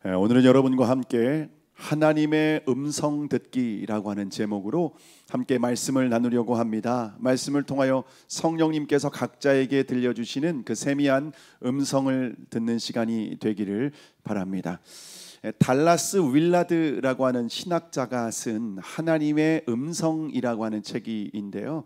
오늘은 여러분과 함께 하나님의 음성 듣기라고 하는 제목으로 함께 말씀을 나누려고 합니다. 말씀을 통하여 성령님께서 각자에게 들려주시는 그 세미한 음성을 듣는 시간이 되기를 바랍니다. 달라스 윌라드라고 하는 신학자가 쓴 하나님의 음성이라고 하는 책인데요,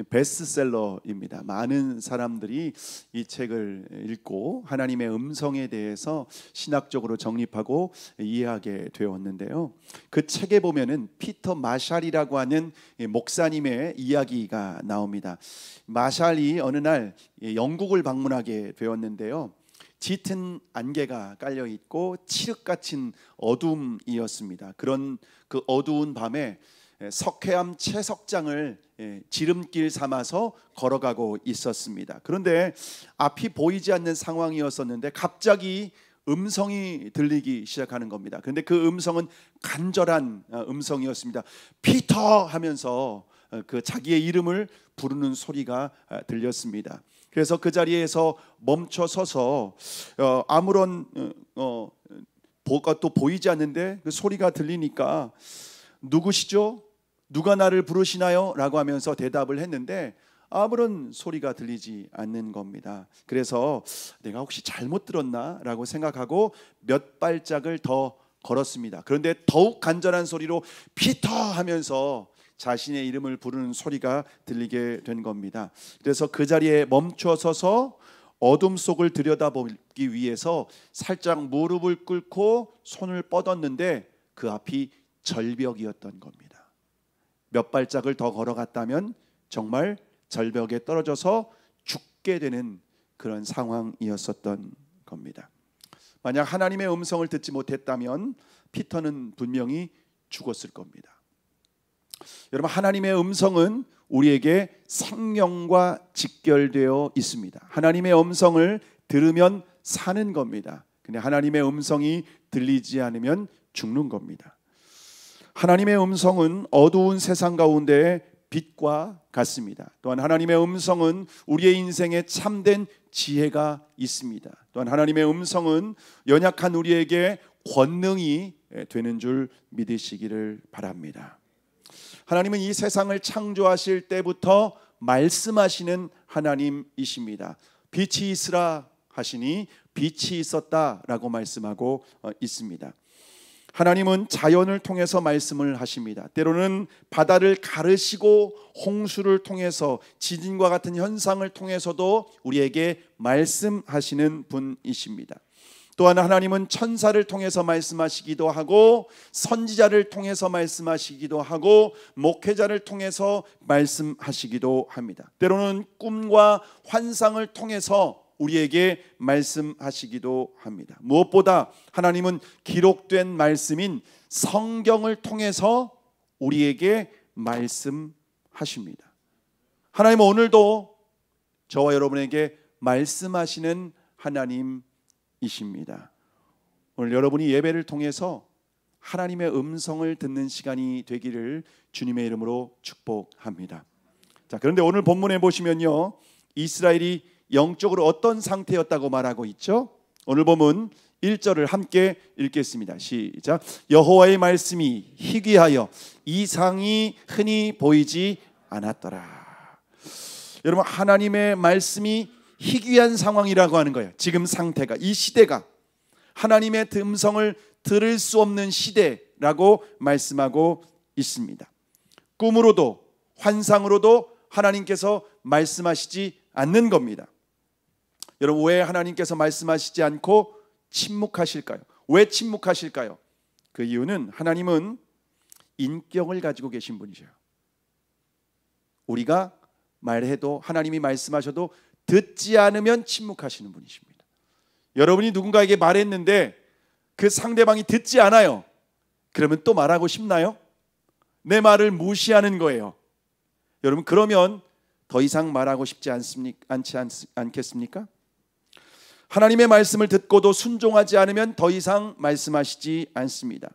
베스트셀러입니다. 많은 사람들이 이 책을 읽고 하나님의 음성에 대해서 신학적으로 정립하고 이해하게 되었는데요, 그 책에 보면은 피터 마샬이라고 하는 목사님의 이야기가 나옵니다. 마샬이 어느 날 영국을 방문하게 되었는데요, 짙은 안개가 깔려 있고 칠흑 같은 어둠이었습니다. 그런 그 어두운 밤에 석회암 채석장을 지름길 삼아서 걸어가고 있었습니다. 그런데 앞이 보이지 않는 상황이었었는데 갑자기 음성이 들리기 시작하는 겁니다. 그런데 그 음성은 간절한 음성이었습니다. 피터 하면서 그 자기의 이름을 부르는 소리가 들렸습니다. 그래서 그 자리에서 멈춰 서서 아무런 것도 보이지 않는데 그 소리가 들리니까 누구시죠? 누가 나를 부르시나요? 라고 하면서 대답을 했는데 아무런 소리가 들리지 않는 겁니다. 그래서 내가 혹시 잘못 들었나? 라고 생각하고 몇 발짝을 더 걸었습니다. 그런데 더욱 간절한 소리로 피터 하면서 자신의 이름을 부르는 소리가 들리게 된 겁니다. 그래서 그 자리에 멈춰 서서 어둠 속을 들여다보기 위해서 살짝 무릎을 꿇고 손을 뻗었는데 그 앞이 절벽이었던 겁니다. 몇 발짝을 더 걸어갔다면 정말 절벽에 떨어져서 죽게 되는 그런 상황이었었던 겁니다. 만약 하나님의 음성을 듣지 못했다면 피터는 분명히 죽었을 겁니다. 여러분, 하나님의 음성은 우리에게 생명과 직결되어 있습니다. 하나님의 음성을 들으면 사는 겁니다. 근데 하나님의 음성이 들리지 않으면 죽는 겁니다. 하나님의 음성은 어두운 세상 가운데 빛과 같습니다. 또한 하나님의 음성은 우리의 인생에 참된 지혜가 있습니다. 또한 하나님의 음성은 연약한 우리에게 권능이 되는 줄 믿으시기를 바랍니다. 하나님은 이 세상을 창조하실 때부터 말씀하시는 하나님이십니다. 빛이 있으라 하시니 빛이 있었다라고 말씀하고 있습니다. 하나님은 자연을 통해서 말씀을 하십니다. 때로는 바다를 가르시고 홍수를 통해서 지진과 같은 현상을 통해서도 우리에게 말씀하시는 분이십니다. 또한 하나님은 천사를 통해서 말씀하시기도 하고 선지자를 통해서 말씀하시기도 하고 목회자를 통해서 말씀하시기도 합니다. 때로는 꿈과 환상을 통해서 우리에게 말씀하시기도 합니다. 무엇보다 하나님은 기록된 말씀인 성경을 통해서 우리에게 말씀하십니다. 하나님은 오늘도 저와 여러분에게 말씀하시는 하나님이십니다. 오늘 여러분이 예배를 통해서 하나님의 음성을 듣는 시간이 되기를 주님의 이름으로 축복합니다. 자, 그런데 오늘 본문에 보시면요, 이스라엘이 영적으로 어떤 상태였다고 말하고 있죠? 오늘 본문 1절을 함께 읽겠습니다. 시작. 여호와의 말씀이 희귀하여 이상이 흔히 보이지 않았더라. 여러분, 하나님의 말씀이 희귀한 상황이라고 하는 거예요. 지금 상태가, 이 시대가 하나님의 음성을 들을 수 없는 시대라고 말씀하고 있습니다. 꿈으로도 환상으로도 하나님께서 말씀하시지 않는 겁니다. 여러분, 왜 하나님께서 말씀하시지 않고 침묵하실까요? 왜 침묵하실까요? 그 이유는 하나님은 인격을 가지고 계신 분이셔요. 우리가 말해도, 하나님이 말씀하셔도 듣지 않으면 침묵하시는 분이십니다. 여러분이 누군가에게 말했는데 그 상대방이 듣지 않아요. 그러면 또 말하고 싶나요? 내 말을 무시하는 거예요. 여러분, 그러면 더 이상 말하고 싶지 않겠습니까? 하나님의 말씀을 듣고도 순종하지 않으면 더 이상 말씀하시지 않습니다.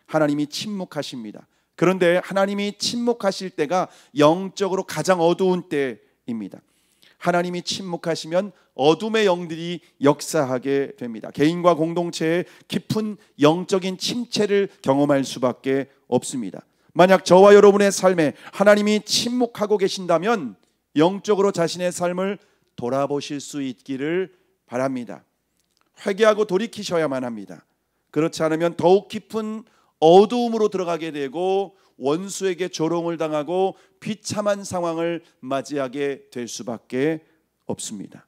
하나님이 침묵하십니다. 그런데 하나님이 침묵하실 때가 영적으로 가장 어두운 때입니다. 하나님이 침묵하시면 어둠의 영들이 역사하게 됩니다. 개인과 공동체의 깊은 영적인 침체를 경험할 수밖에 없습니다. 만약 저와 여러분의 삶에 하나님이 침묵하고 계신다면 영적으로 자신의 삶을 돌아보실 수 있기를 바랍니다. 회개하고 돌이키셔야만 합니다. 그렇지 않으면 더욱 깊은 어두움으로 들어가게 되고 원수에게 조롱을 당하고 비참한 상황을 맞이하게 될 수밖에 없습니다.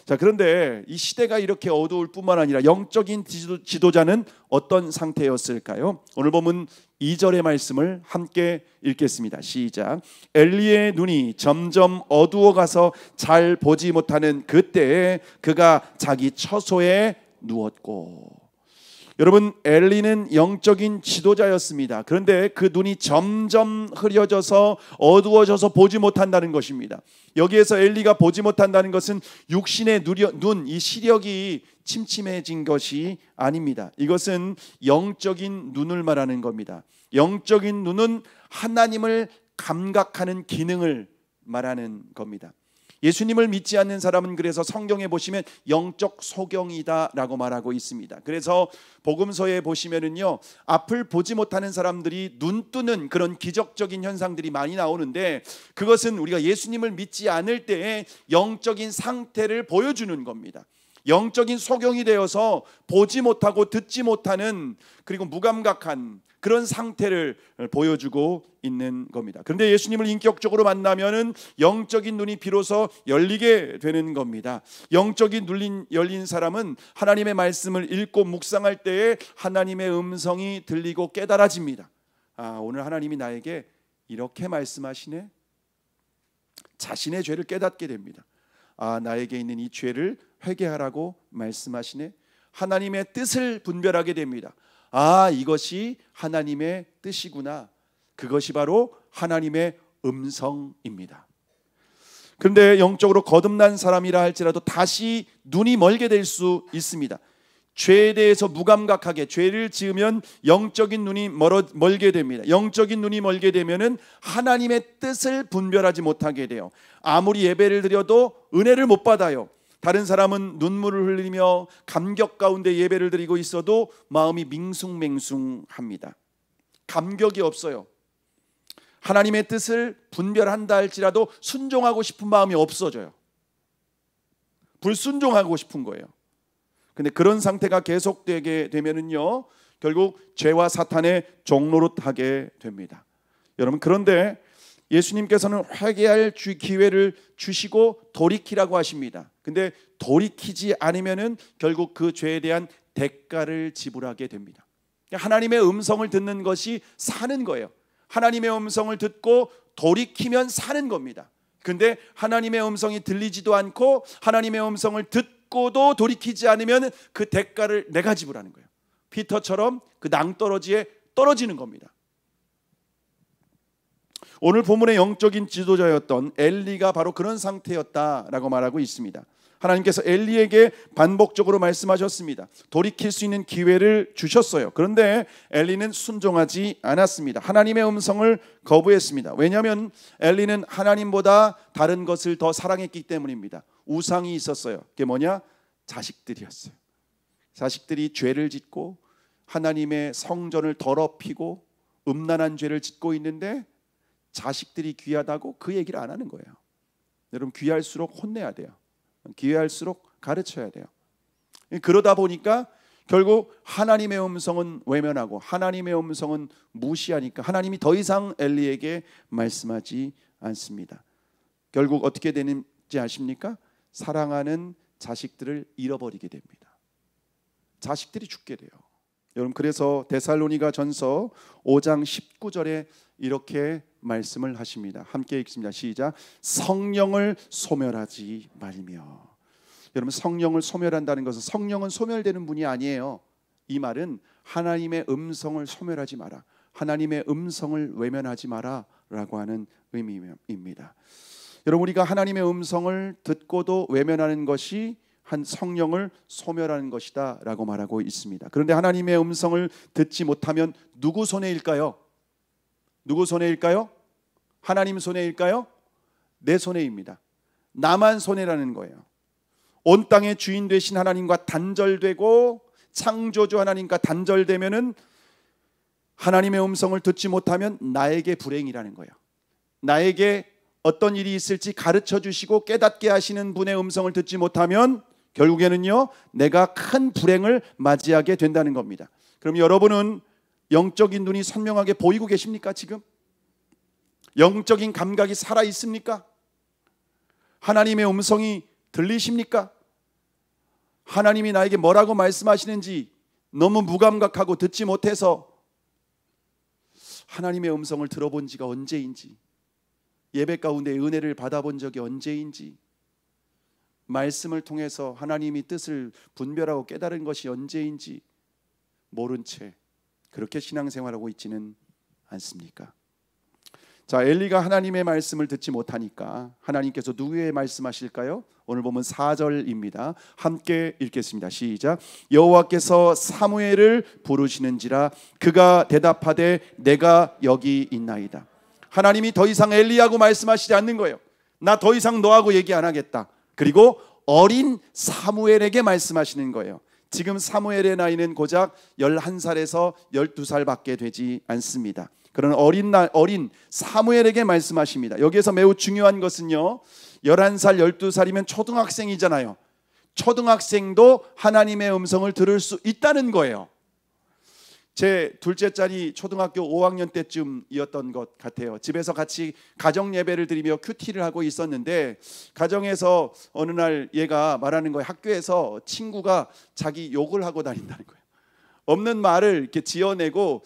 자, 그런데 이 시대가 이렇게 어두울 뿐만 아니라 영적인 지도자는 어떤 상태였을까요? 오늘 보면 2절의 말씀을 함께 읽겠습니다. 시작. 엘리의 눈이 점점 어두워가서 잘 보지 못하는 그때에 그가 자기 처소에 누웠고. 여러분, 엘리는 영적인 지도자였습니다. 그런데 그 눈이 점점 흐려져서 어두워져서 보지 못한다는 것입니다. 여기에서 엘리가 보지 못한다는 것은 육신의 눈, 이 시력이 침침해진 것이 아닙니다. 이것은 영적인 눈을 말하는 겁니다. 영적인 눈은 하나님을 감각하는 기능을 말하는 겁니다. 예수님을 믿지 않는 사람은 그래서 성경에 보시면 영적 소경이다라고 말하고 있습니다. 그래서 복음서에 보시면은요, 앞을 보지 못하는 사람들이 눈 뜨는 그런 기적적인 현상들이 많이 나오는데, 그것은 우리가 예수님을 믿지 않을 때의 영적인 상태를 보여주는 겁니다. 영적인 소경이 되어서 보지 못하고 듣지 못하는, 그리고 무감각한 그런 상태를 보여주고 있는 겁니다. 그런데 예수님을 인격적으로 만나면은 영적인 눈이 비로소 열리게 되는 겁니다. 영적인 눈이 열린 사람은 하나님의 말씀을 읽고 묵상할 때에 하나님의 음성이 들리고 깨달아집니다. 아, 오늘 하나님이 나에게 이렇게 말씀하시네. 자신의 죄를 깨닫게 됩니다. 아, 나에게 있는 이 죄를 회개하라고 말씀하시네. 하나님의 뜻을 분별하게 됩니다. 아, 이것이 하나님의 뜻이구나. 그것이 바로 하나님의 음성입니다. 그런데 영적으로 거듭난 사람이라 할지라도 다시 눈이 멀게 될 수 있습니다. 죄에 대해서 무감각하게, 죄를 지으면 영적인 눈이 멀게 됩니다. 영적인 눈이 멀게 되면은 하나님의 뜻을 분별하지 못하게 돼요. 아무리 예배를 드려도 은혜를 못 받아요. 다른 사람은 눈물을 흘리며 감격 가운데 예배를 드리고 있어도 마음이 밍숭맹숭합니다. 감격이 없어요. 하나님의 뜻을 분별한다 할지라도 순종하고 싶은 마음이 없어져요. 불순종하고 싶은 거예요. 근데 그런 상태가 계속되게 되면은요, 결국 죄와 사탄의 종로로 타게 됩니다. 여러분, 그런데 예수님께서는 회개할 기회를 주시고 돌이키라고 하십니다. 근데 돌이키지 않으면은 결국 그 죄에 대한 대가를 지불하게 됩니다. 하나님의 음성을 듣는 것이 사는 거예요. 하나님의 음성을 듣고 돌이키면 사는 겁니다. 근데 하나님의 음성이 들리지도 않고 하나님의 음성을 듣고도 돌이키지 않으면 그 대가를 내가 지불하는 거예요. 피터처럼 그 낭떠러지에 떨어지는 겁니다. 오늘 본문의 영적인 지도자였던 엘리가 바로 그런 상태였다라고 말하고 있습니다. 하나님께서 엘리에게 반복적으로 말씀하셨습니다. 돌이킬 수 있는 기회를 주셨어요. 그런데 엘리는 순종하지 않았습니다. 하나님의 음성을 거부했습니다. 왜냐하면 엘리는 하나님보다 다른 것을 더 사랑했기 때문입니다. 우상이 있었어요. 그게 뭐냐? 자식들이었어요. 자식들이 죄를 짓고 하나님의 성전을 더럽히고 음란한 죄를 짓고 있는데 자식들이 귀하다고 그 얘기를 안 하는 거예요. 여러분, 귀할수록 혼내야 돼요. 귀할수록 가르쳐야 돼요. 그러다 보니까 결국 하나님의 음성은 외면하고 하나님의 음성은 무시하니까 하나님이 더 이상 엘리에게 말씀하지 않습니다. 결국 어떻게 되는지 아십니까? 사랑하는 자식들을 잃어버리게 됩니다. 자식들이 죽게 돼요. 여러분, 그래서 데살로니가 전서 5장 19절에 이렇게 말씀을 하십니다. 함께 읽습니다. 시작. 성령을 소멸하지 말며. 여러분, 성령을 소멸한다는 것은 성령은 소멸되는 분이 아니에요. 이 말은 하나님의 음성을 소멸하지 마라, 하나님의 음성을 외면하지 마라 라고 하는 의미입니다. 여러분, 우리가 하나님의 음성을 듣고도 외면하는 것이 한 성령을 소멸하는 것이다 라고 말하고 있습니다. 그런데 하나님의 음성을 듣지 못하면 누구 손해일까요? 누구 손해일까요? 하나님 손해일까요? 내 손해입니다. 나만 손해라는 거예요. 온 땅의 주인 되신 하나님과 단절되고 창조주 하나님과 단절되면은 하나님의 음성을 듣지 못하면 나에게 불행이라는 거예요. 나에게 어떤 일이 있을지 가르쳐 주시고 깨닫게 하시는 분의 음성을 듣지 못하면 결국에는요, 내가 큰 불행을 맞이하게 된다는 겁니다. 그럼 여러분은 영적인 눈이 선명하게 보이고 계십니까? 지금 영적인 감각이 살아 있습니까? 하나님의 음성이 들리십니까? 하나님이 나에게 뭐라고 말씀하시는지 너무 무감각하고 듣지 못해서 하나님의 음성을 들어본 지가 언제인지, 예배 가운데 은혜를 받아본 적이 언제인지, 말씀을 통해서 하나님이 뜻을 분별하고 깨달은 것이 언제인지 모른 채 그렇게 신앙생활하고 있지는 않습니까? 자, 엘리가 하나님의 말씀을 듣지 못하니까 하나님께서 누구에게 말씀하실까요? 오늘 보면 4절입니다. 함께 읽겠습니다. 시작. 여호와께서 사무엘을 부르시는지라 그가 대답하되 내가 여기 있나이다. 하나님이 더 이상 엘리야고 말씀하시지 않는 거예요. 나 더 이상 너하고 얘기 안 하겠다. 그리고 어린 사무엘에게 말씀하시는 거예요. 지금 사무엘의 나이는 고작 11살에서 12살밖에 되지 않습니다. 그런 어린 사무엘에게 말씀하십니다. 여기에서 매우 중요한 것은요, 11살, 12살이면 초등학생이잖아요. 초등학생도 하나님의 음성을 들을 수 있다는 거예요. 제 둘째 딸이 초등학교 5학년 때쯤이었던 것 같아요. 집에서 같이 가정 예배를 드리며 큐티를 하고 있었는데 가정에서 어느 날 얘가 말하는 거예요. 학교에서 친구가 자기 욕을 하고 다닌다는 거예요. 없는 말을 이렇게 지어내고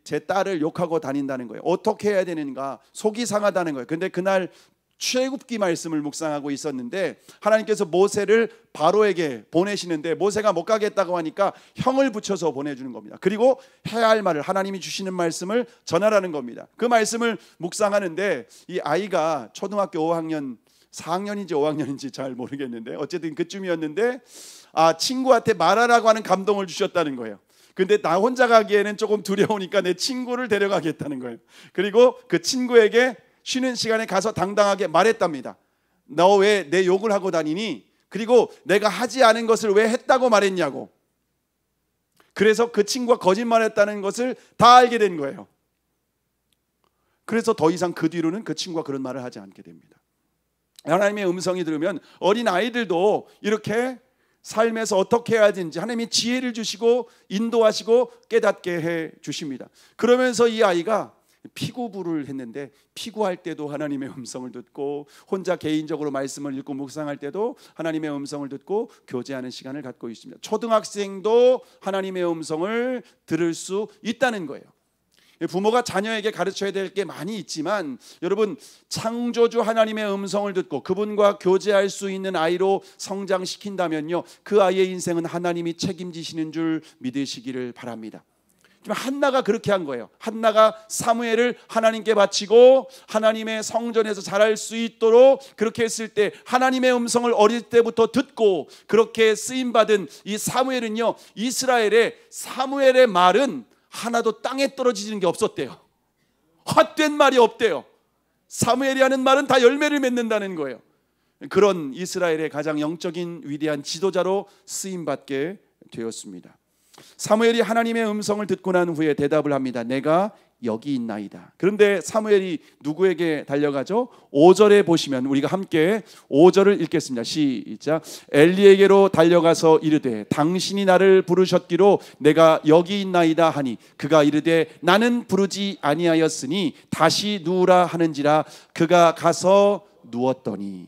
제 딸을 욕하고 다닌다는 거예요. 어떻게 해야 되는가, 속이 상하다는 거예요. 근데 그날 출애굽기 말씀을 묵상하고 있었는데 하나님께서 모세를 바로에게 보내시는데 모세가 못 가겠다고 하니까 형을 붙여서 보내주는 겁니다. 그리고 해야 할 말을, 하나님이 주시는 말씀을 전하라는 겁니다. 그 말씀을 묵상하는데 이 아이가 초등학교 5학년 4학년인지 5학년인지 잘 모르겠는데 어쨌든 그쯤이었는데 친구한테 말하라고 하는 감동을 주셨다는 거예요. 근데 나 혼자 가기에는 조금 두려우니까 내 친구를 데려가겠다는 거예요. 그리고 그 친구에게 쉬는 시간에 가서 당당하게 말했답니다. 너 왜 내 욕을 하고 다니니? 그리고 내가 하지 않은 것을 왜 했다고 말했냐고. 그래서 그 친구가 거짓말했다는 것을 다 알게 된 거예요. 그래서 더 이상 그 뒤로는 그 친구가 그런 말을 하지 않게 됩니다. 하나님의 음성이 들으면 어린 아이들도 이렇게 삶에서 어떻게 해야 되는지 하나님이 지혜를 주시고 인도하시고 깨닫게 해 주십니다. 그러면서 이 아이가 피구부를 했는데 피구할 때도 하나님의 음성을 듣고 혼자 개인적으로 말씀을 읽고 묵상할 때도 하나님의 음성을 듣고 교제하는 시간을 갖고 있습니다. 초등학생도 하나님의 음성을 들을 수 있다는 거예요. 부모가 자녀에게 가르쳐야 될 게 많이 있지만 여러분, 창조주 하나님의 음성을 듣고 그분과 교제할 수 있는 아이로 성장시킨다면요, 그 아이의 인생은 하나님이 책임지시는 줄 믿으시기를 바랍니다. 한나가 그렇게 한 거예요. 한나가 사무엘을 하나님께 바치고 하나님의 성전에서 자랄 수 있도록 그렇게 했을 때 하나님의 음성을 어릴 때부터 듣고 그렇게 쓰임받은 이 사무엘은요, 이스라엘의 사무엘의 말은 하나도 땅에 떨어지는 게 없었대요. 헛된 말이 없대요. 사무엘이 하는 말은 다 열매를 맺는다는 거예요. 그런 이스라엘의 가장 영적인 위대한 지도자로 쓰임받게 되었습니다. 사무엘이 하나님의 음성을 듣고 난 후에 대답을 합니다. 내가 여기 있나이다. 그런데 사무엘이 누구에게 달려가죠? 5절에 보시면 우리가 함께 5절을 읽겠습니다. 시작. 엘리에게로 달려가서 이르되 당신이 나를 부르셨기로 내가 여기 있나이다 하니 그가 이르되 나는 부르지 아니하였으니 다시 누우라 하는지라 그가 가서 누웠더니.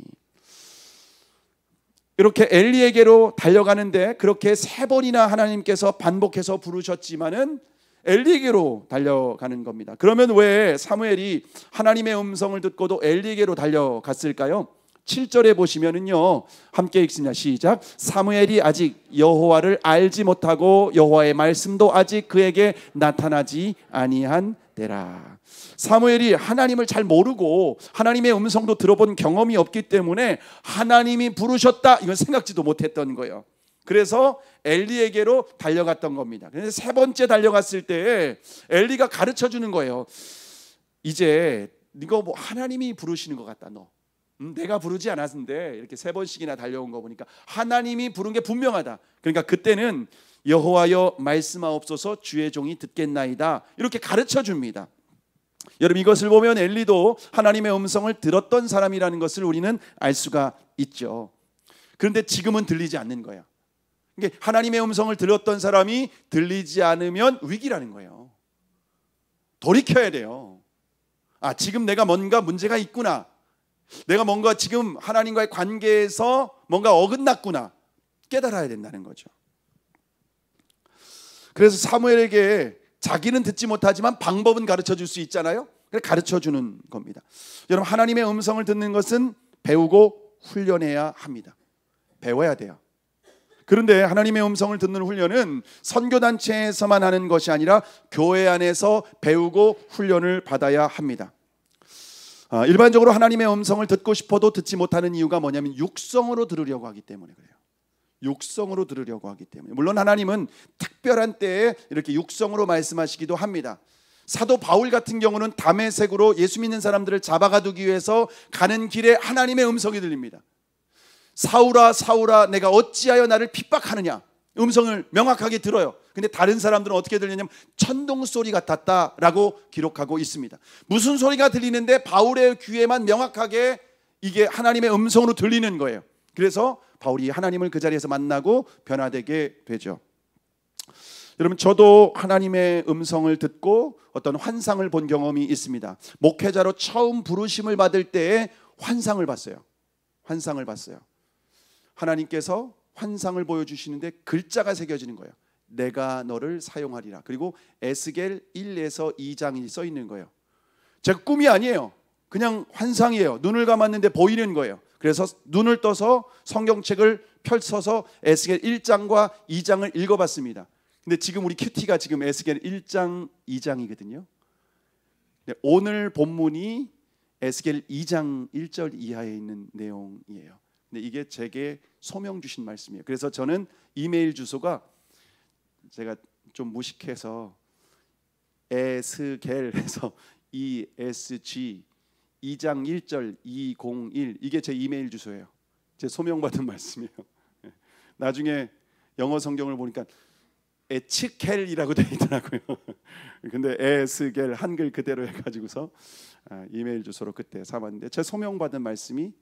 이렇게 엘리에게로 달려가는데 그렇게 3번이나 하나님께서 반복해서 부르셨지만은 엘리에게로 달려가는 겁니다. 그러면 왜 사무엘이 하나님의 음성을 듣고도 엘리에게로 달려갔을까요? 7절에 보시면은요, 함께 읽습니다. 시작. 사무엘이 아직 여호와를 알지 못하고 여호와의 말씀도 아직 그에게 나타나지 아니한 때라. 사무엘이 하나님을 잘 모르고 하나님의 음성도 들어본 경험이 없기 때문에 하나님이 부르셨다 이건 생각지도 못했던 거예요. 그래서 엘리에게로 달려갔던 겁니다. 그래서 3번째 달려갔을 때 엘리가 가르쳐 주는 거예요. 이제 이거 뭐 하나님이 부르시는 것 같다. 너 내가 부르지 않았는데 이렇게 3번씩이나 달려온 거 보니까 하나님이 부른 게 분명하다. 그러니까 그때는 여호와여 말씀하옵소서 주의 종이 듣겠나이다 이렇게 가르쳐 줍니다. 여러분 이것을 보면 엘리도 하나님의 음성을 들었던 사람이라는 것을 우리는 알 수가 있죠. 그런데 지금은 들리지 않는 거야. 그러니까 하나님의 음성을 들었던 사람이 들리지 않으면 위기라는 거예요. 돌이켜야 돼요. 지금 내가 뭔가 문제가 있구나. 내가 뭔가 지금 하나님과의 관계에서 뭔가 어긋났구나 깨달아야 된다는 거죠. 그래서 사무엘에게 자기는 듣지 못하지만 방법은 가르쳐 줄 수 있잖아요. 그래서 가르쳐 주는 겁니다. 여러분 하나님의 음성을 듣는 것은 배우고 훈련해야 합니다. 배워야 돼요. 그런데 하나님의 음성을 듣는 훈련은 선교단체에서만 하는 것이 아니라 교회 안에서 배우고 훈련을 받아야 합니다. 일반적으로 하나님의 음성을 듣고 싶어도 듣지 못하는 이유가 뭐냐면 육성으로 들으려고 하기 때문에 그래요. 육성으로 들으려고 하기 때문에. 물론 하나님은 특별한 때에 이렇게 육성으로 말씀하시기도 합니다. 사도 바울 같은 경우는 다메섹으로 예수 믿는 사람들을 잡아가두기 위해서 가는 길에 하나님의 음성이 들립니다. 사울아 사울아 내가 어찌하여 나를 핍박하느냐 음성을 명확하게 들어요. 근데 다른 사람들은 어떻게 들리냐면 천둥 소리 같았다라고 기록하고 있습니다. 무슨 소리가 들리는데 바울의 귀에만 명확하게 이게 하나님의 음성으로 들리는 거예요. 그래서 바울이 하나님을 그 자리에서 만나고 변화되게 되죠. 여러분 저도 하나님의 음성을 듣고 어떤 환상을 본 경험이 있습니다. 목회자로 처음 부르심을 받을 때에 환상을 봤어요. 하나님께서 환상을 보여주시는데 글자가 새겨지는 거예요. 내가 너를 사용하리라. 그리고 에스겔 1에서 2장이 써 있는 거예요. 제 꿈이 아니에요. 그냥 환상이에요. 눈을 감았는데 보이는 거예요. 그래서 눈을 떠서 성경책을 펼쳐서 에스겔 1장과 2장을 읽어봤습니다. 근데 지금 우리 큐티가 지금 에스겔 1장 2장이거든요. 오늘 본문이 에스겔 2장 1절 이하에 있는 내용이에요. 근데 이게 제게 소명 주신 말씀이에요. 그래서 저는 이메일 주소가 제가 좀 무식해서 에스겔에서 ESG 2장 1절 201 이게 제 이메일 주소예요. 제 소명받은 말씀이에요. 나중에 영어 성경을 보니까 에츠켈이라고 되어 있더라고요. 근데 에스겔 한글 그대로 해가지고서 이메일 주소로 그때 삼았는데 제 소명받은 말씀이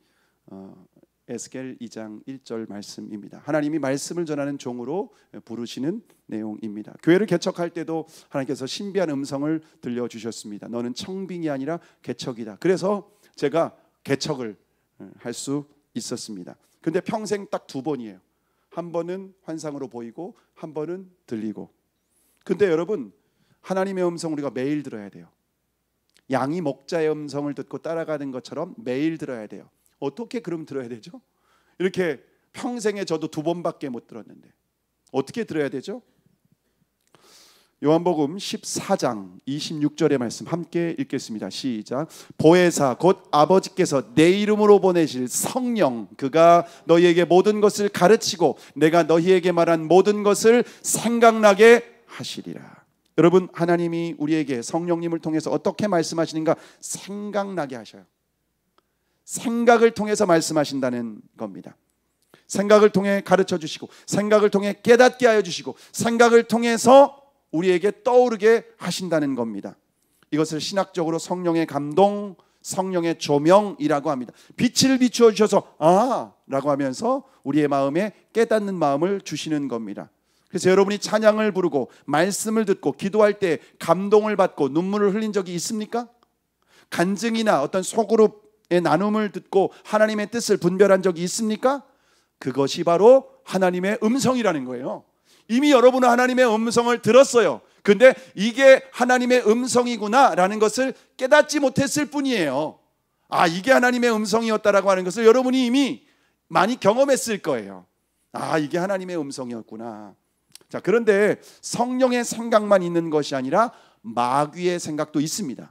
에스겔 2장 1절 말씀입니다. 하나님이 말씀을 전하는 종으로 부르시는 내용입니다. 교회를 개척할 때도 하나님께서 신비한 음성을 들려주셨습니다. 너는 청빙이 아니라 개척이다. 그래서 제가 개척을 할 수 있었습니다. 근데 평생 딱 2번이에요. 한 번은 환상으로 보이고 한 번은 들리고. 근데 여러분 하나님의 음성 우리가 매일 들어야 돼요. 양이 목자의 음성을 듣고 따라가는 것처럼 매일 들어야 돼요. 어떻게 그럼 들어야 되죠? 이렇게 평생에 저도 2번밖에 못 들었는데 어떻게 들어야 되죠? 요한복음 14장 26절의 말씀 함께 읽겠습니다. 시작. 보혜사 곧 아버지께서 내 이름으로 보내실 성령 그가 너희에게 모든 것을 가르치고 내가 너희에게 말한 모든 것을 생각나게 하시리라. 여러분 하나님이 우리에게 성령님을 통해서 어떻게 말씀하시는가 생각나게 하셔요. 생각을 통해서 말씀하신다는 겁니다. 생각을 통해 가르쳐 주시고 생각을 통해 깨닫게 하여 주시고 생각을 통해서 우리에게 떠오르게 하신다는 겁니다. 이것을 신학적으로 성령의 감동, 성령의 조명이라고 합니다. 빛을 비추어 주셔서 라고 하면서 우리의 마음에 깨닫는 마음을 주시는 겁니다. 그래서 여러분이 찬양을 부르고 말씀을 듣고 기도할 때 감동을 받고 눈물을 흘린 적이 있습니까? 간증이나 어떤 소그룹의 나눔을 듣고 하나님의 뜻을 분별한 적이 있습니까? 그것이 바로 하나님의 음성이라는 거예요. 이미 여러분은 하나님의 음성을 들었어요. 근데 이게 하나님의 음성이구나 라는 것을 깨닫지 못했을 뿐이에요. 이게 하나님의 음성이었다라고 하는 것을 여러분이 이미 많이 경험했을 거예요. 이게 하나님의 음성이었구나. 자, 그런데 성령의 생각만 있는 것이 아니라 마귀의 생각도 있습니다.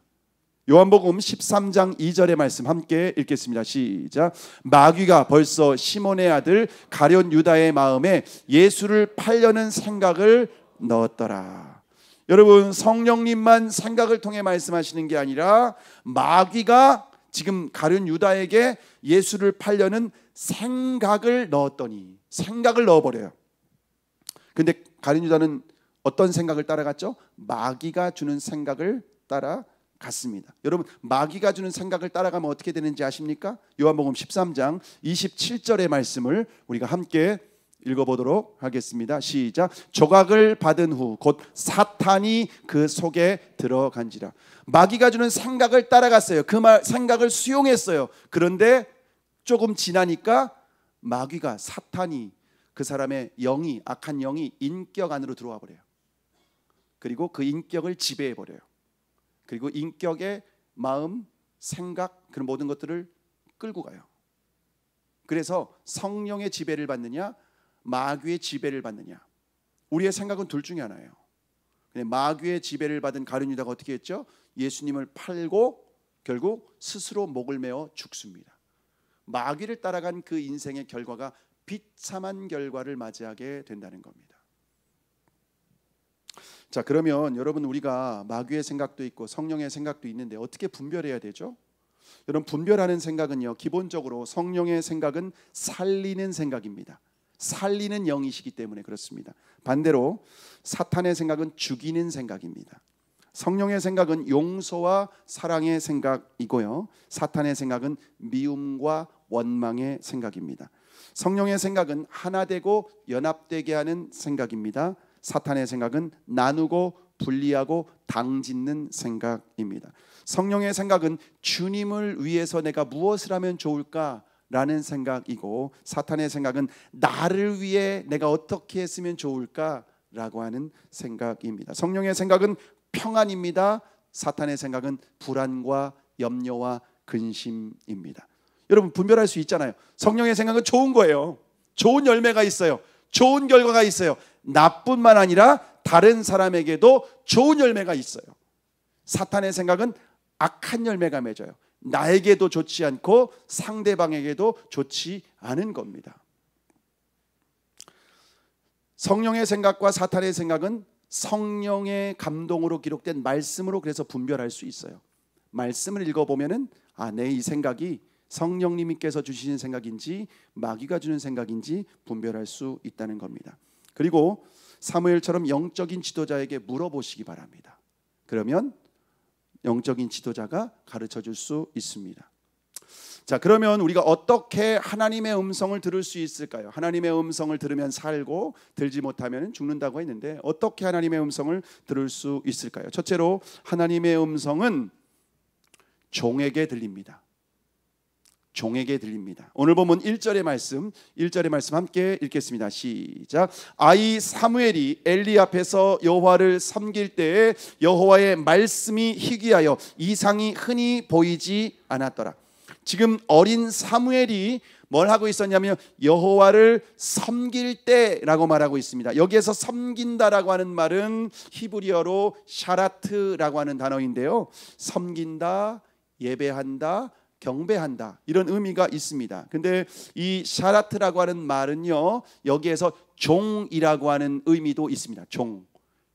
요한복음 13장 2절의 말씀 함께 읽겠습니다. 시작. 마귀가 벌써 시몬의 아들 가룟 유다의 마음에 예수를 팔려는 생각을 넣었더라. 여러분 성령님만 생각을 통해 말씀하시는 게 아니라 마귀가 지금 가룟 유다에게 예수를 팔려는 생각을 넣었더니, 생각을 넣어버려요. 근데 가룟 유다는 어떤 생각을 따라갔죠? 마귀가 주는 생각을 따라갔습니다. 여러분, 마귀가 주는 생각을 따라가면 어떻게 되는지 아십니까? 요한복음 13장 27절의 말씀을 우리가 함께 읽어보도록 하겠습니다. 시작. 조각을 받은 후 곧 사탄이 그 속에 들어간지라. 마귀가 주는 생각을 따라갔어요. 그 생각을 수용했어요. 그런데 조금 지나니까 마귀가, 사탄이, 그 사람의 영이, 악한 영이 인격 안으로 들어와 버려요. 그리고 그 인격을 지배해 버려요. 그리고 인격의 마음, 생각, 그런 모든 것들을 끌고 가요. 그래서 성령의 지배를 받느냐, 마귀의 지배를 받느냐. 우리의 생각은 둘 중에 하나예요. 근데 마귀의 지배를 받은 가룟 유다가 어떻게 했죠? 예수님을 팔고 결국 스스로 목을 메어 죽습니다. 마귀를 따라간 그 인생의 결과가 비참한 결과를 맞이하게 된다는 겁니다. 자, 그러면 여러분, 우리가 마귀의 생각도 있고 성령의 생각도 있는데 어떻게 분별해야 되죠? 여러분, 분별하는 생각은요, 기본적으로 성령의 생각은 살리는 생각입니다. 살리는 영이시기 때문에 그렇습니다. 반대로 사탄의 생각은 죽이는 생각입니다. 성령의 생각은 용서와 사랑의 생각이고요, 사탄의 생각은 미움과 원망의 생각입니다. 성령의 생각은 하나 되고 연합되게 하는 생각입니다. 사탄의 생각은 나누고 분리하고 당짓는 생각입니다. 성령의 생각은 주님을 위해서 내가 무엇을 하면 좋을까라는 생각이고, 사탄의 생각은 나를 위해 내가 어떻게 했으면 좋을까라고 하는 생각입니다. 성령의 생각은 평안입니다. 사탄의 생각은 불안과 염려와 근심입니다. 여러분, 분별할 수 있잖아요. 성령의 생각은 좋은 거예요. 좋은 열매가 있어요. 좋은 결과가 있어요. 나뿐만 아니라 다른 사람에게도 좋은 열매가 있어요. 사탄의 생각은 악한 열매가 맺어요. 나에게도 좋지 않고 상대방에게도 좋지 않은 겁니다. 성령의 생각과 사탄의 생각은 성령의 감동으로 기록된 말씀으로 그래서 분별할 수 있어요. 말씀을 읽어보면은 내 이 생각이 성령님께서 주시는 생각인지 마귀가 주는 생각인지 분별할 수 있다는 겁니다. 그리고 사무엘처럼 영적인 지도자에게 물어보시기 바랍니다. 그러면 영적인 지도자가 가르쳐 줄 수 있습니다. 자, 그러면 우리가 어떻게 하나님의 음성을 들을 수 있을까요? 하나님의 음성을 들으면 살고 들지 못하면 죽는다고 했는데 어떻게 하나님의 음성을 들을 수 있을까요? 첫째로 하나님의 음성은 종에게 들립니다. 종에게 들립니다. 오늘 본문 1절의 말씀 함께 읽겠습니다. 시작. 아이 사무엘이 엘리 앞에서 여호와를 섬길 때에 여호와의 말씀이 희귀하여 이상이 흔히 보이지 않았더라. 지금 어린 사무엘이 뭘 하고 있었냐면 여호와를 섬길 때라고 말하고 있습니다. 여기에서 섬긴다라고 하는 말은 히브리어로 샤라트라고 하는 단어인데요, 섬긴다, 예배한다, 경배한다, 이런 의미가 있습니다. 근데 이 샤라트라고 하는 말은요, 여기에서 종이라고 하는 의미도 있습니다. 종.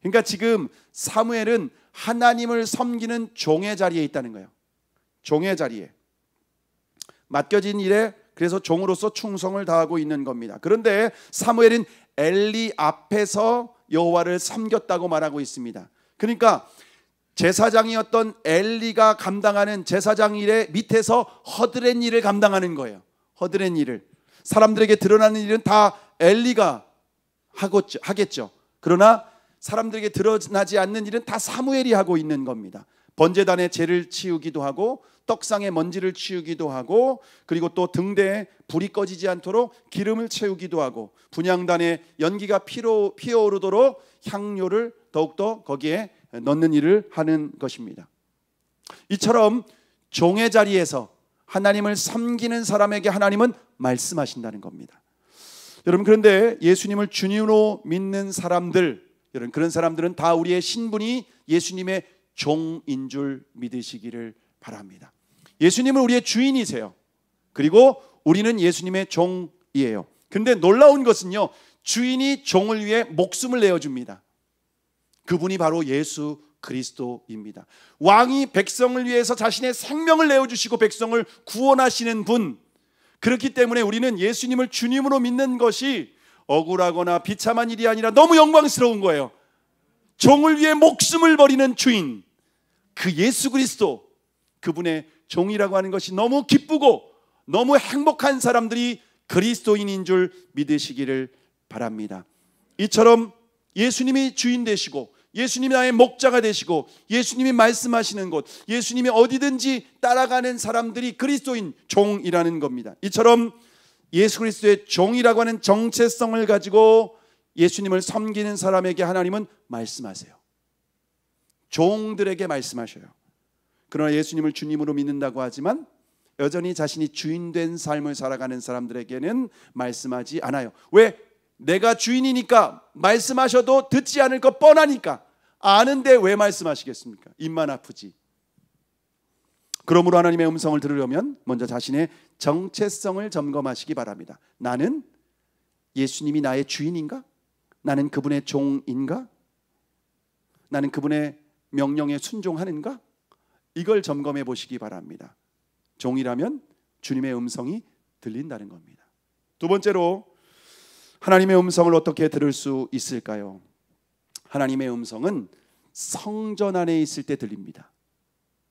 그러니까 지금 사무엘은 하나님을 섬기는 종의 자리에 있다는 거예요. 종의 자리에 맡겨진 일에 그래서 종으로서 충성을 다하고 있는 겁니다. 그런데 사무엘은 엘리 앞에서 여호와를 섬겼다고 말하고 있습니다. 그러니까 제사장이었던 엘리가 감당하는 제사장 일의 밑에서 허드렛 일을 감당하는 거예요. 허드렛 일을. 사람들에게 드러나는 일은 다 엘리가 하겠죠. 그러나 사람들에게 드러나지 않는 일은 다 사무엘이 하고 있는 겁니다. 번제단에 재를 치우기도 하고 떡상에 먼지를 치우기도 하고, 그리고 또 등대에 불이 꺼지지 않도록 기름을 채우기도 하고, 분향단에 연기가 피어오르도록 향료를 더욱더 거기에 넣는 일을 하는 것입니다. 이처럼 종의 자리에서 하나님을 섬기는 사람에게 하나님은 말씀하신다는 겁니다. 여러분, 그런데 예수님을 주님으로 믿는 사람들, 여러분, 그런 사람들은 다 우리의 신분이 예수님의 종인 줄 믿으시기를 바랍니다. 예수님은 우리의 주인이세요. 그리고 우리는 예수님의 종이에요. 근데 놀라운 것은요, 주인이 종을 위해 목숨을 내어줍니다. 그분이 바로 예수 그리스도입니다. 왕이 백성을 위해서 자신의 생명을 내어주시고 백성을 구원하시는 분, 그렇기 때문에 우리는 예수님을 주님으로 믿는 것이 억울하거나 비참한 일이 아니라 너무 영광스러운 거예요. 종을 위해 목숨을 버리는 주인, 그 예수 그리스도, 그분의 종이라고 하는 것이 너무 기쁘고 너무 행복한 사람들이 그리스도인인 줄 믿으시기를 바랍니다. 이처럼 예수님이 주인 되시고 예수님이 나의 목자가 되시고 예수님이 말씀하시는 곳, 예수님이 어디든지 따라가는 사람들이 그리스도인 종이라는 겁니다. 이처럼 예수 그리스도의 종이라고 하는 정체성을 가지고 예수님을 섬기는 사람에게 하나님은 말씀하세요. 종들에게 말씀하셔요. 그러나 예수님을 주님으로 믿는다고 하지만 여전히 자신이 주인된 삶을 살아가는 사람들에게는 말씀하지 않아요. 왜? 내가 주인이니까 말씀하셔도 듣지 않을 것 뻔하니까. 아는데 왜 말씀하시겠습니까? 입만 아프지. 그러므로 하나님의 음성을 들으려면 먼저 자신의 정체성을 점검하시기 바랍니다. 나는 예수님이 나의 주인인가? 나는 그분의 종인가? 나는 그분의 명령에 순종하는가? 이걸 점검해 보시기 바랍니다. 종이라면 주님의 음성이 들린다는 겁니다. 두 번째로 하나님의 음성을 어떻게 들을 수 있을까요? 하나님의 음성은 성전 안에 있을 때 들립니다.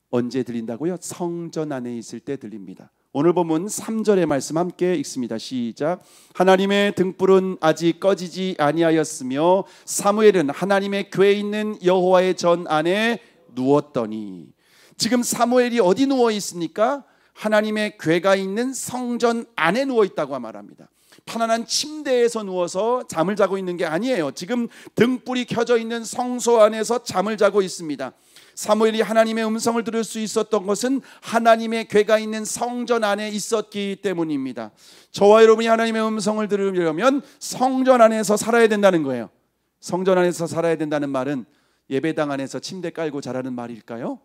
언제 들린다고요? 성전 안에 있을 때 들립니다. 오늘 본문 3절의 말씀 함께 읽습니다. 시작. 하나님의 등불은 아직 꺼지지 아니하였으며 사무엘은 하나님의 궤에 있는 여호와의 전 안에 누웠더니. 지금 사무엘이 어디 누워 있습니까? 하나님의 궤가 있는 성전 안에 누워 있다고 말합니다. 편안한 침대에서 누워서 잠을 자고 있는 게 아니에요. 지금 등불이 켜져 있는 성소 안에서 잠을 자고 있습니다. 사무엘이 하나님의 음성을 들을 수 있었던 것은 하나님의 궤가 있는 성전 안에 있었기 때문입니다. 저와 여러분이 하나님의 음성을 들으려면 성전 안에서 살아야 된다는 거예요. 성전 안에서 살아야 된다는 말은 예배당 안에서 침대 깔고 자라는 말일까요?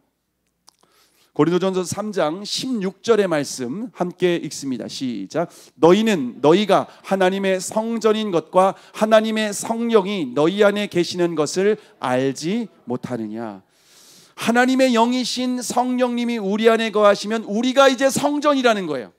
고린도전서 3장 16절의 말씀 함께 읽습니다. 시작. 너희가 하나님의 성전인 것과 하나님의 성령이 너희 안에 계시는 것을 알지 못하느냐. 하나님의 영이신 성령님이 우리 안에 거하시면 우리가 이제 성전이라는 거예요.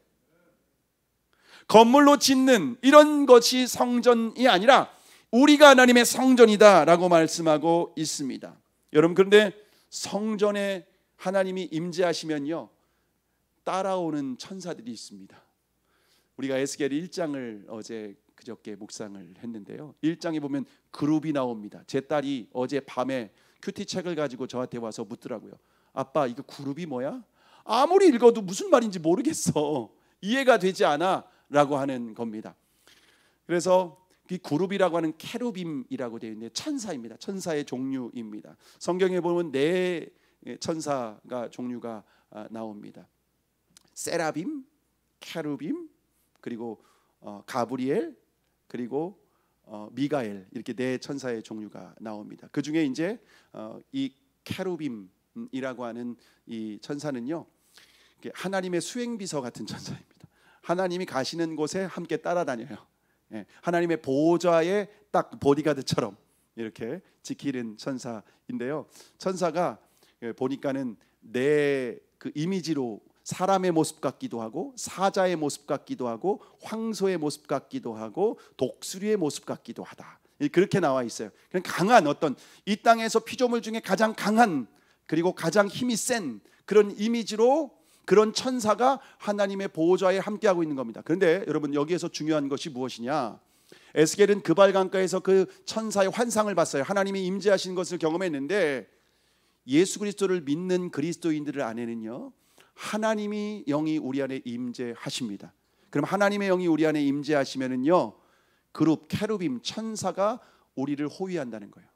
건물로 짓는 이런 것이 성전이 아니라 우리가 하나님의 성전이다라고 말씀하고 있습니다. 여러분, 그런데 성전에 하나님이 임재하시면요, 따라오는 천사들이 있습니다. 우리가 에스겔 1장을 어제 그저께 묵상을 했는데요, 1장에 보면 그룹이 나옵니다. 제 딸이 어제 밤에 큐티 책을 가지고 저한테 와서 묻더라고요. 아빠, 이거 그룹이 뭐야? 아무리 읽어도 무슨 말인지 모르겠어, 이해가 되지 않아 라고 하는 겁니다. 그래서 이 그룹이라고 하는 케루빔이라고 되어 있는데 천사입니다. 천사의 종류입니다. 성경에 보면 네 천사가 종류가 나옵니다. 세라빔, 케루빔, 그리고 가브리엘, 그리고 미가엘, 이렇게 네 천사의 종류가 나옵니다. 그 중에 이제 이 케루빔이라고 하는 이 천사는요, 하나님의 수행비서 같은 천사입니다. 하나님이 가시는 곳에 함께 따라다녀요. 하나님의 보호자의 딱 보디가드처럼 이렇게 지키는 천사인데요, 천사가 보니까는 내 그 이미지로 사람의 모습 같기도 하고 사자의 모습 같기도 하고 황소의 모습 같기도 하고 독수리의 모습 같기도 하다, 그렇게 나와 있어요. 그냥 강한 어떤 이 땅에서 피조물 중에 가장 강한, 그리고 가장 힘이 센 그런 이미지로 그런 천사가 하나님의 보호자에 함께하고 있는 겁니다. 그런데 여러분, 여기에서 중요한 것이 무엇이냐? 에스겔은 그발 강가에서 그 천사의 환상을 봤어요. 하나님이 임재하시는 것을 경험했는데 예수 그리스도를 믿는 그리스도인들 안에는요, 하나님이 영이 우리 안에 임재하십니다. 그럼 하나님의 영이 우리 안에 임재하시면은요, 그룹 케루빔 천사가 우리를 호위한다는 거예요.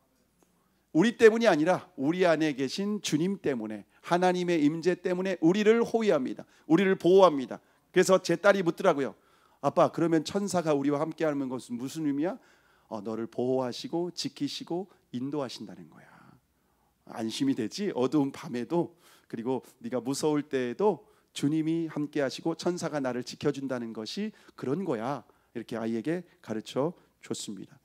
우리 때문이 아니라 우리 안에 계신 주님 때문에, 하나님의 임재 때문에 우리를 호위합니다. 우리를 보호합니다. 그래서 제 딸이 묻더라고요. 아빠, 그러면 천사가 우리와 함께하는 것은 무슨 의미야? 너를 보호하시고 지키시고 인도하신다는 거야. 안심이 되지? 어두운 밤에도, 그리고 네가 무서울 때에도 주님이 함께 하시고 천사가 나를 지켜준다는 것이 그런 거야. 이렇게 아이에게 가르쳐 줬습니다.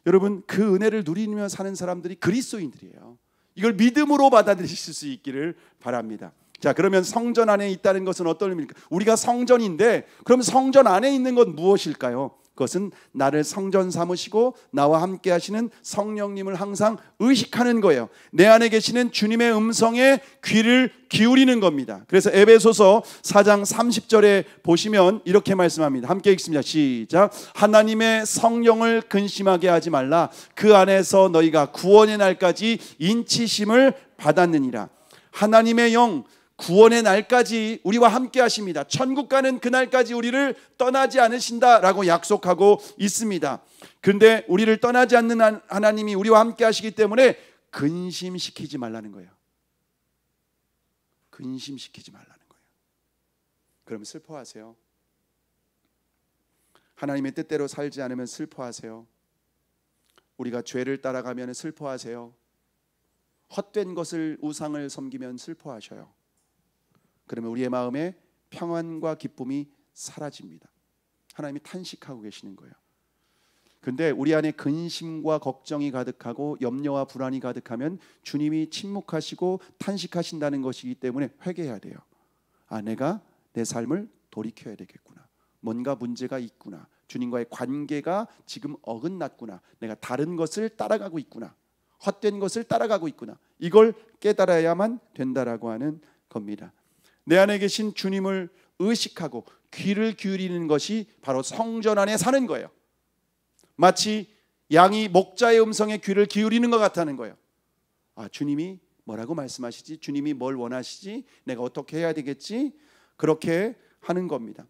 여러분, 그 은혜를 누리며 사는 사람들이 그리스도인들이에요. 이걸 믿음으로 받아들이실 수 있기를 바랍니다. 자, 그러면 성전 안에 있다는 것은 어떤 의미입니까? 우리가 성전인데 그럼 성전 안에 있는 건 무엇일까요? 그것은 나를 성전 삼으시고 나와 함께 하시는 성령님을 항상 의식하는 거예요. 내 안에 계시는 주님의 음성에 귀를 기울이는 겁니다. 그래서 에베소서 4장 30절에 보시면 이렇게 말씀합니다. 함께 읽습니다. 시작. 하나님의 성령을 근심하게 하지 말라. 그 안에서 너희가 구원의 날까지 인치심을 받았느니라. 하나님의 영, 구원의 날까지 우리와 함께 하십니다. 천국 가는 그날까지 우리를 떠나지 않으신다라고 약속하고 있습니다. 그런데 우리를 떠나지 않는 하나님이 우리와 함께 하시기 때문에 근심시키지 말라는 거예요. 근심시키지 말라는 거예요. 그럼 슬퍼하세요. 하나님의 뜻대로 살지 않으면 슬퍼하세요. 우리가 죄를 따라가면 슬퍼하세요. 헛된 것을, 우상을 섬기면 슬퍼하셔요. 그러면 우리의 마음에 평안과 기쁨이 사라집니다. 하나님이 탄식하고 계시는 거예요. 그런데 우리 안에 근심과 걱정이 가득하고 염려와 불안이 가득하면 주님이 침묵하시고 탄식하신다는 것이기 때문에 회개해야 돼요. 아, 내가 내 삶을 돌이켜야 되겠구나. 뭔가 문제가 있구나. 주님과의 관계가 지금 어긋났구나. 내가 다른 것을 따라가고 있구나. 헛된 것을 따라가고 있구나. 이걸 깨달아야만 된다라고 하는 겁니다. 내 안에 계신 주님을 의식하고 귀를 기울이는 것이 바로 성전 안에 사는 거예요. 마치 양이 목자의 음성에 귀를 기울이는 것 같다는 거예요. 아, 주님이 뭐라고 말씀하시지? 주님이 뭘 원하시지? 내가 어떻게 해야 되겠지? 그렇게 하는 겁니다.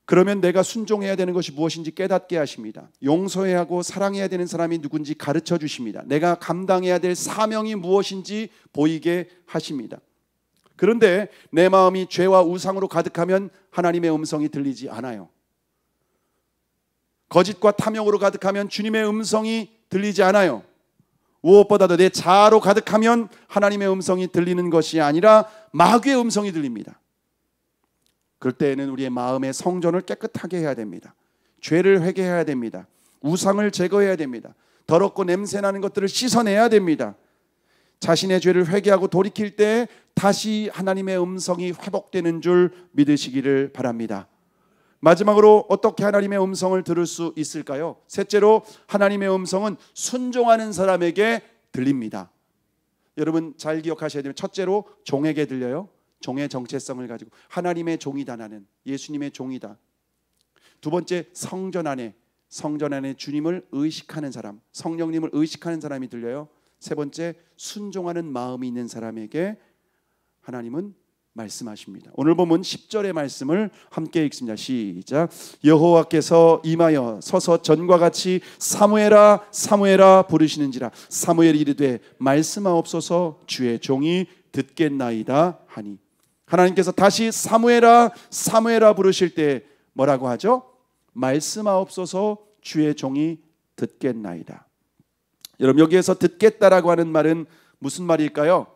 그러면 내가 순종해야 되는 것이 무엇인지 깨닫게 하십니다. 용서해야 하고 사랑해야 되는 사람이 누군지 가르쳐 주십니다. 내가 감당해야 될 사명이 무엇인지 보이게 하십니다. 그런데 내 마음이 죄와 우상으로 가득하면 하나님의 음성이 들리지 않아요. 거짓과 탐욕으로 가득하면 주님의 음성이 들리지 않아요. 무엇보다도 내 자아로 가득하면 하나님의 음성이 들리는 것이 아니라 마귀의 음성이 들립니다. 그럴 때에는 우리의 마음의 성전을 깨끗하게 해야 됩니다. 죄를 회개해야 됩니다. 우상을 제거해야 됩니다. 더럽고 냄새나는 것들을 씻어내야 됩니다. 자신의 죄를 회개하고 돌이킬 때 다시 하나님의 음성이 회복되는 줄 믿으시기를 바랍니다. 마지막으로 어떻게 하나님의 음성을 들을 수 있을까요? 셋째로 하나님의 음성은 순종하는 사람에게 들립니다. 여러분 잘 기억하셔야 돼요. 첫째로 종에게 들려요. 종의 정체성을 가지고 하나님의 종이다, 나는 예수님의 종이다. 두 번째, 성전 안에 주님을 의식하는 사람, 성령님을 의식하는 사람이 들려요. 세 번째, 순종하는 마음이 있는 사람에게 하나님은 말씀하십니다. 오늘 본문 10절의 말씀을 함께 읽습니다. 시작. 여호와께서 임하여 서서 전과 같이 사무엘아 사무엘아 부르시는지라. 사무엘이 이르되 말씀하옵소서 주의 종이 듣겠나이다 하니. 하나님께서 다시 사무엘아 사무엘아 부르실 때 뭐라고 하죠? 말씀하옵소서 주의 종이 듣겠나이다. 여러분 여기에서 듣겠다라고 하는 말은 무슨 말일까요?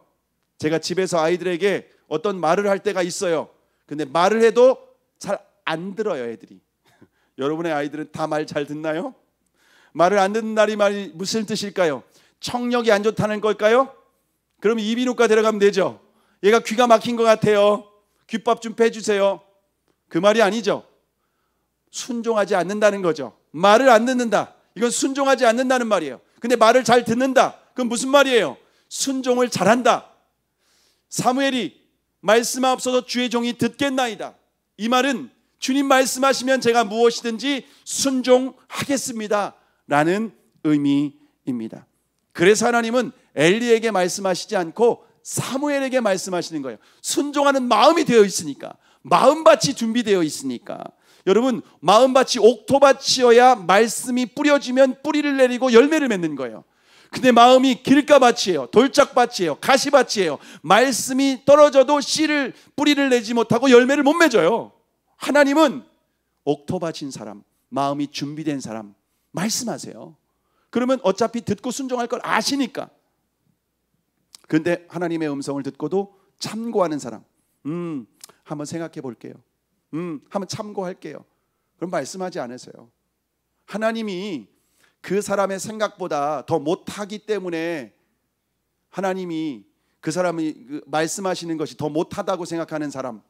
제가 집에서 아이들에게 어떤 말을 할 때가 있어요. 근데 말을 해도 잘 안 들어요, 애들이. 여러분의 아이들은 다 말 잘 듣나요? 말을 안 듣는 날이 말이 무슨 뜻일까요? 청력이 안 좋다는 걸까요? 그럼 이비인후과 데려가면 되죠. 얘가 귀가 막힌 것 같아요. 귓밥 좀 빼주세요. 그 말이 아니죠. 순종하지 않는다는 거죠. 말을 안 듣는다. 이건 순종하지 않는다는 말이에요. 근데 말을 잘 듣는다. 그건 무슨 말이에요? 순종을 잘한다. 사무엘이 말씀하옵소서 주의 종이 듣겠나이다. 이 말은 주님 말씀하시면 제가 무엇이든지 순종하겠습니다 라는 의미입니다. 그래서 하나님은 엘리에게 말씀하시지 않고 사무엘에게 말씀하시는 거예요. 순종하는 마음이 되어 있으니까, 마음밭이 준비되어 있으니까. 여러분 마음밭이 옥토밭이어야 말씀이 뿌려지면 뿌리를 내리고 열매를 맺는 거예요. 근데 마음이 길가밭이에요. 돌짝밭이에요. 가시밭이에요. 말씀이 떨어져도 씨를 뿌리를 내지 못하고 열매를 못 맺어요. 하나님은 옥토밭인 사람, 마음이 준비된 사람 말씀하세요. 그러면 어차피 듣고 순종할 걸 아시니까. 그런데 하나님의 음성을 듣고도 참고하는 사람, 한번 생각해 볼게요. 한번 참고할게요. 그럼 말씀하지 않으세요. 하나님이 그 사람의 생각보다 더 못하기 때문에 하나님이 그 사람이 말씀하시는 것이 더 못하다고 생각하는 사람,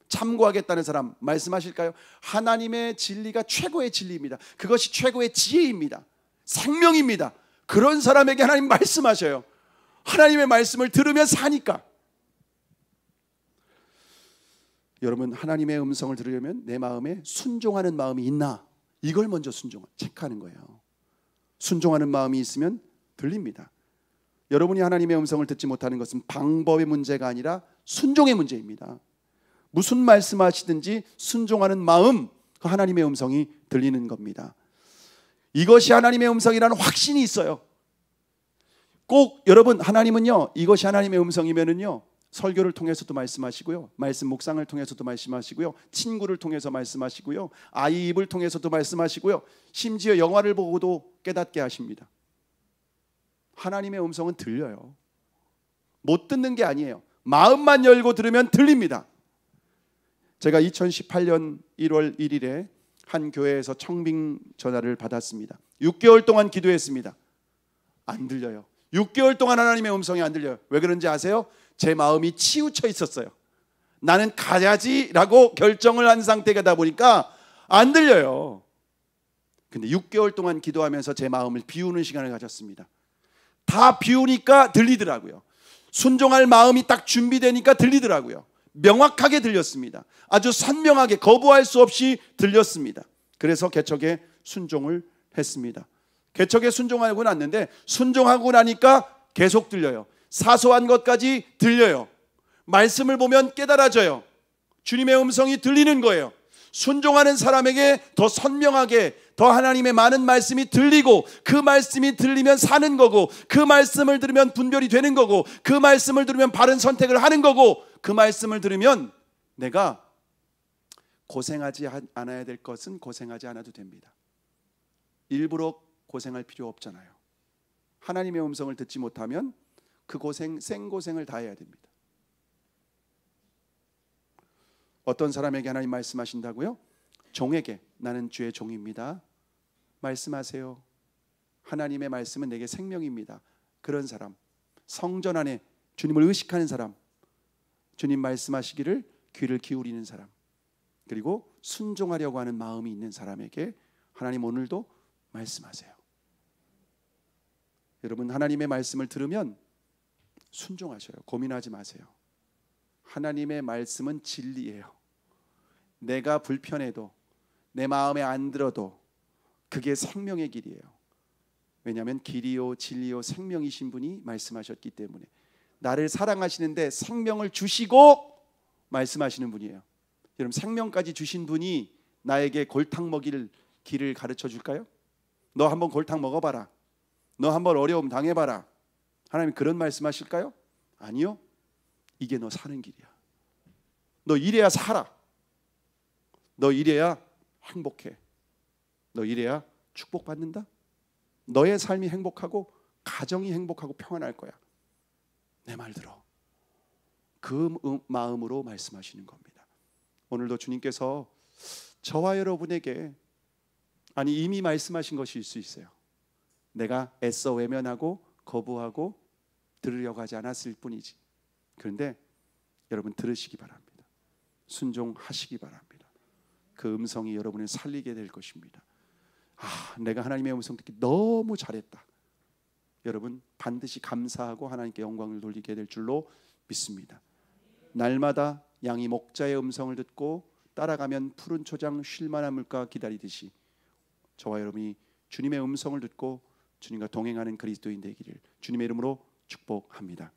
참고하겠다는 사람 말씀하실까요? 하나님의 진리가 최고의 진리입니다. 그것이 최고의 지혜입니다. 생명입니다. 그런 사람에게 하나님 말씀하셔요. 하나님의 말씀을 들으면 사니까. 여러분, 하나님의 음성을 들으려면 내 마음에 순종하는 마음이 있나? 이걸 먼저 체크하는 거예요. 순종하는 마음이 있으면 들립니다. 여러분이 하나님의 음성을 듣지 못하는 것은 방법의 문제가 아니라 순종의 문제입니다. 무슨 말씀하시든지 순종하는 마음, 그 하나님의 음성이 들리는 겁니다. 이것이 하나님의 음성이라는 확신이 있어요. 꼭 여러분, 하나님은요, 이것이 하나님의 음성이면은요, 설교를 통해서도 말씀하시고요, 말씀 묵상을 통해서도 말씀하시고요, 친구를 통해서 말씀하시고요, 아이 입을 통해서도 말씀하시고요, 심지어 영화를 보고도 깨닫게 하십니다. 하나님의 음성은 들려요. 못 듣는 게 아니에요. 마음만 열고 들으면 들립니다. 제가 2018년 1월 1일에 한 교회에서 청빙 전화를 받았습니다. 6개월 동안 기도했습니다. 안 들려요. 6개월 동안 하나님의 음성이 안 들려요. 왜 그런지 아세요? 제 마음이 치우쳐 있었어요. 나는 가야지라고 결정을 한 상태가 보니까 안 들려요. 근데 6개월 동안 기도하면서 제 마음을 비우는 시간을 가졌습니다. 다 비우니까 들리더라고요. 순종할 마음이 딱 준비되니까 들리더라고요. 명확하게 들렸습니다. 아주 선명하게 거부할 수 없이 들렸습니다. 그래서 개척에 순종을 했습니다. 개척에 순종하고 났는데 순종하고 나니까 계속 들려요. 사소한 것까지 들려요. 말씀을 보면 깨달아져요. 주님의 음성이 들리는 거예요. 순종하는 사람에게 더 선명하게 더 하나님의 많은 말씀이 들리고, 그 말씀이 들리면 사는 거고, 그 말씀을 들으면 분별이 되는 거고, 그 말씀을 들으면 바른 선택을 하는 거고, 그 말씀을 들으면 내가 고생하지 않아야 될 것은 고생하지 않아도 됩니다. 일부러 고생할 필요 없잖아요. 하나님의 음성을 듣지 못하면 그 생고생을 다 해야 됩니다. 어떤 사람에게 하나님 말씀하신다고요? 종에게, 나는 주의 종입니다, 말씀하세요. 하나님의 말씀은 내게 생명입니다. 그런 사람, 성전 안에 주님을 의식하는 사람, 주님 말씀하시기를 귀를 기울이는 사람, 그리고 순종하려고 하는 마음이 있는 사람에게 하나님 오늘도 말씀하세요. 여러분, 하나님의 말씀을 들으면 순종하셔요. 고민하지 마세요. 하나님의 말씀은 진리예요. 내가 불편해도, 내 마음에 안 들어도 그게 생명의 길이에요. 왜냐하면 길이요 진리요 생명이신 분이 말씀하셨기 때문에. 나를 사랑하시는데 생명을 주시고 말씀하시는 분이에요. 여러분, 생명까지 주신 분이 나에게 골탕 먹일 길을 가르쳐 줄까요? 너 한번 골탕 먹어봐라, 너 한번 어려움 당해봐라. 하나님 그런 말씀하실까요? 아니요. 이게 너 사는 길이야. 너 이래야 살아. 너 이래야 행복해. 너 이래야 축복받는다. 너의 삶이 행복하고 가정이 행복하고 평안할 거야. 내 말 들어. 그 마음으로 말씀하시는 겁니다. 오늘도 주님께서 저와 여러분에게, 아니 이미 말씀하신 것일 수 있어요. 내가 애써 외면하고 거부하고 들으려고 하지 않았을 뿐이지. 그런데 여러분 들으시기 바랍니다. 순종하시기 바랍니다. 그 음성이 여러분을 살리게 될 것입니다. 내가 하나님의 음성 듣기 너무 잘했다. 여러분 반드시 감사하고 하나님께 영광을 돌리게 될 줄로 믿습니다. 날마다 양이 목자의 음성을 듣고 따라가면 푸른 초장 쉴만한 물가 기다리듯이 저와 여러분이 주님의 음성을 듣고 주님과 동행하는 그리스도인 되기를 주님의 이름으로 축복합니다.